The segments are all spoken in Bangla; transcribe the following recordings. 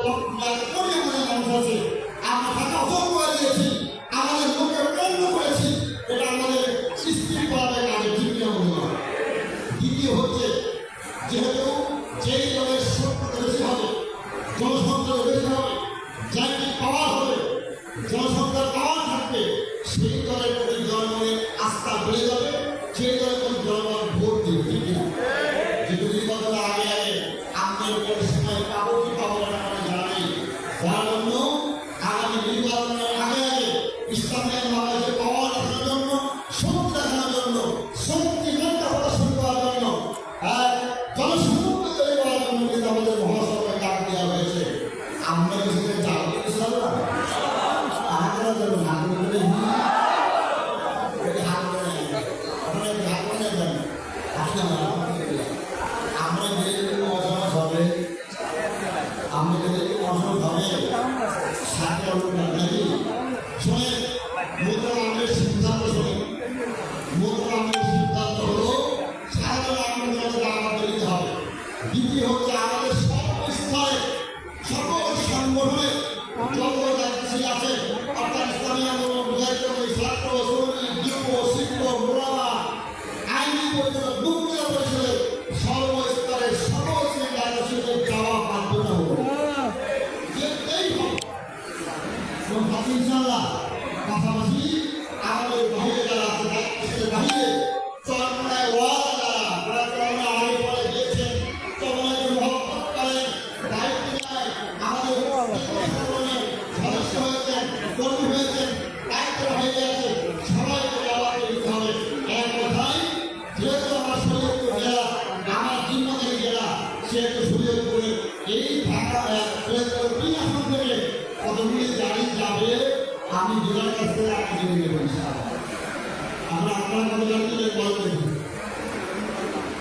কোটি কোটি মানুষ আছে, আমরা টাকা অর্জন করে দিয়েছি, আমাদের লোকে পণ্য করেছি, এটা আমাদের সৃষ্টি করার কাজে দ্বিতীয় মূল্য। দ্বিতীয় হচ্ছে যেহেতু যেই দলের শক্তিটা বেশি হবে, জনসংখ্যা বেশি হবে, যাকে পাওয়ার হবে, জনসংখ্যার পাওয়ার থাকবে, সেই দলের প্রতি জনগণের আস্থা বেড়ে যাবে, সেই দলের প্রতি জনগণ ভোট দিবে। ঠিক না? যেহেতু নির্বাচনের আগে আগে আমাদের উপর সময় পাবো কি পাবো না আমরা জানা নেই, যার জন্য আগামী নির্বাচনের আগে আগে ইসলামের বাংলাদেশে পাওয়ার রাখার জন্য, শক্তি রাখার জন্য, শক্তিমত্তা প্রদর্শন করার জন্য, জনসমুদ্র তৈরি করার জন্য কিন্তু আমাদের মহাসভায় ডাক দেওয়া হয়েছে। আমরা সেখানে যাবো ইসলাম না আমাদের জন্য না করে আমরা যেরকম অসহজ হবে, আমরা যেরকম অসহজ হবে সাথে নাকি শোনে মোতালামের সিদ্ধান্ত শোনে। মোতালামের সিদ্ধান্ত হলো সাধারণ আন্দোলনের দাওয়াত দিতে হবে। দ্বিতীয় হচ্ছে আমাদের সর্বস্তরে সকল সংগঠনে যত যাত্রী আছে, অর্থাৎ ইসলামী আন্দোলন, মুজাহিদ, ছাত্র, শ্রমিক, যুব, শিক্ষক, মোলামা, আইনি পরিষদ, মুক্তি পরিষদের সর্বস্তরের সকল শ্রেণীর যাওয়া বাধ্যতামূলক। ইনশাআল্লাহ পাশাপাশি আমাদের বাহিরে যারা আছে, বাহিরে চরমনায় ওয়ালা যারা চরমনা আগে পরে দিয়েছেন, চরমনাকে মহব্বত করেন, দায়িত্ব নেয়, আমাদের সদস্য হয়েছেন, কর্মী হয়েছেন, দায়িত্ব হয়ে গেছে, সবাইকে আওয়াজ দিতে হবে। এক কথায় যেহেতু আমার শরীয়তপুর জেলা, আমার জিম্মাদারি জেলা, সেহেতু শরীয়তপুরে এই ঢাকা শরীয়তপুর 3 আসন থেকে কতগুলি গাড়ি যাবে আমি জেলার কাছ থেকে আগে জেনে নেব। আমরা আপনারা কত গাড়ি তুলে বলবেন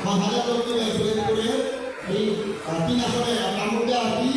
5,000 লোক তুলে শরীয়তপুরে এই 3 আসনে আমরা মধ্যে আর কি